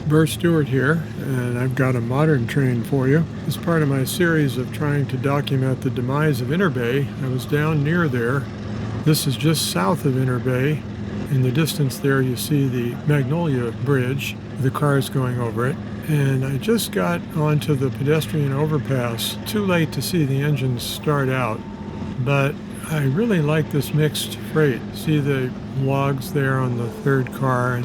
Burr Stewart here, and I've got a modern train for you. As part of my series of trying to document the demise of Interbay, I was down near there. This is just south of Interbay. In the distance there you see the Magnolia Bridge, the cars going over it. And I just got onto the pedestrian overpass, too late to see the engines start out. But I really like this mixed freight. See the logs there on the third car.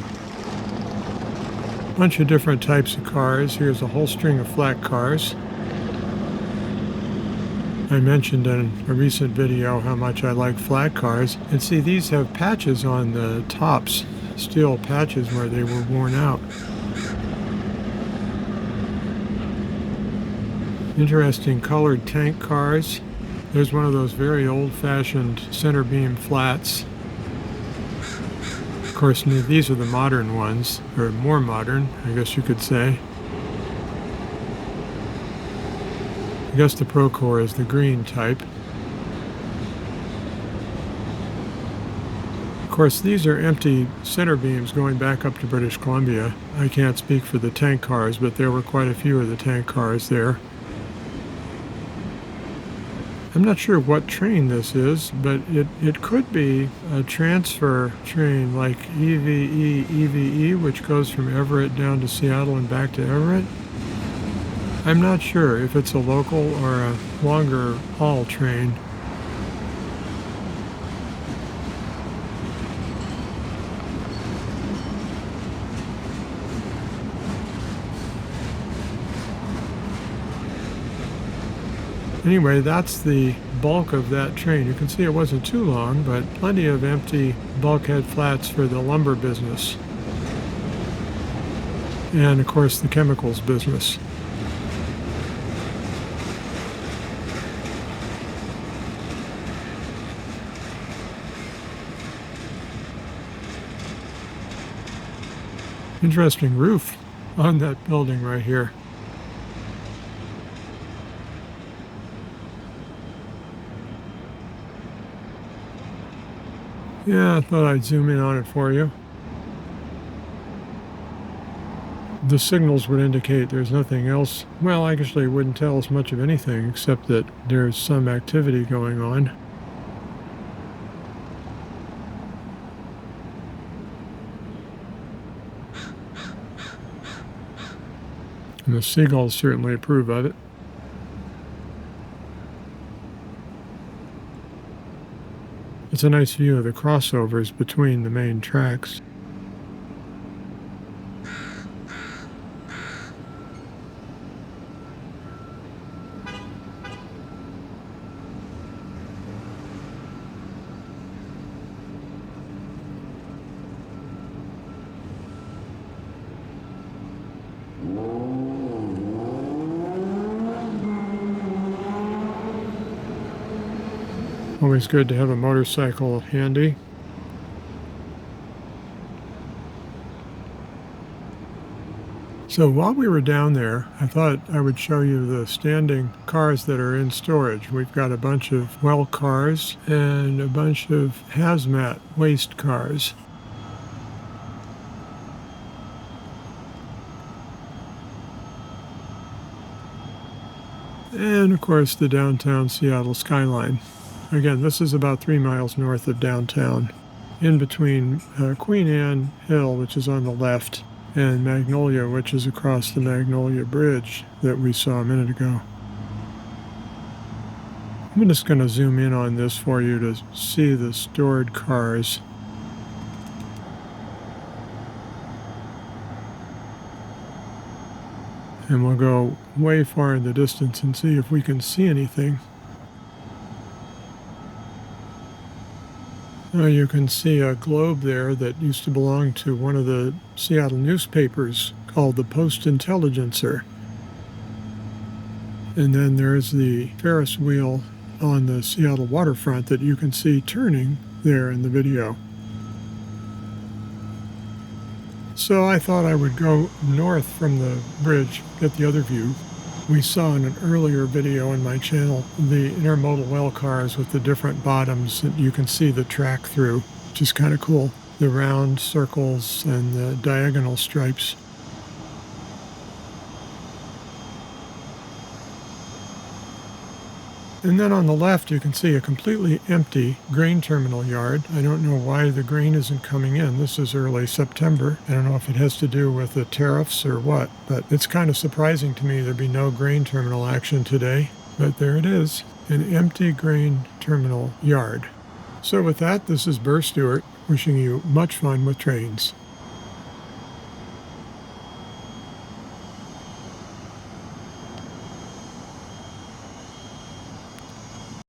Bunch of different types of cars. Here's a whole string of flat cars. I mentioned in a recent video how much I like flat cars. And see, these have patches on the tops, steel patches where they were worn out. Interesting colored tank cars. There's one of those very old-fashioned center beam flats. Of course, these are the modern ones, or more modern, I guess you could say. I guess the Procore is the green type. Of course, these are empty center beams going back up to British Columbia. I can't speak for the tank cars, but there were quite a few of the tank cars there. I'm not sure what train this is, but it could be a transfer train like EVE, which goes from Everett down to Seattle and back to Everett. I'm not sure if it's a local or a longer haul train. Anyway, that's the bulk of that train. You can see it wasn't too long, but plenty of empty bulkhead flats for the lumber business. And of course the chemicals business. Interesting roof on that building right here. Yeah, I thought I'd zoom in on it for you. The signals would indicate there's nothing else. Well, actually, it wouldn't tell us much of anything except that there's some activity going on. And the seagulls certainly approve of it. It's a nice view of the crossovers between the main tracks. Always good to have a motorcycle handy. So while we were down there, I thought I would show you the standing cars that are in storage. We've got a bunch of well cars and a bunch of hazmat waste cars. And of course the downtown Seattle skyline. Again, this is about 3 miles north of downtown, in between Queen Anne Hill, which is on the left, and Magnolia, which is across the Magnolia Bridge that we saw a minute ago. I'm just going to zoom in on this for you to see the stored cars. And we'll go way far in the distance and see if we can see anything. You can see a globe there that used to belong to one of the Seattle newspapers called the Post-Intelligencer. And then there's the Ferris wheel on the Seattle waterfront that you can see turning there in the video. So I thought I would go north from the bridge, get the other view. We saw in an earlier video on my channel the intermodal well cars with the different bottoms that you can see the track through, which is kind of cool. The round circles and the diagonal stripes. And then on the left, you can see a completely empty grain terminal yard. I don't know why the grain isn't coming in. This is early September. I don't know if it has to do with the tariffs or what, but it's kind of surprising to me there'd be no grain terminal action today. But there it is, an empty grain terminal yard. So with that, this is Burr Stewart, wishing you much fun with trains.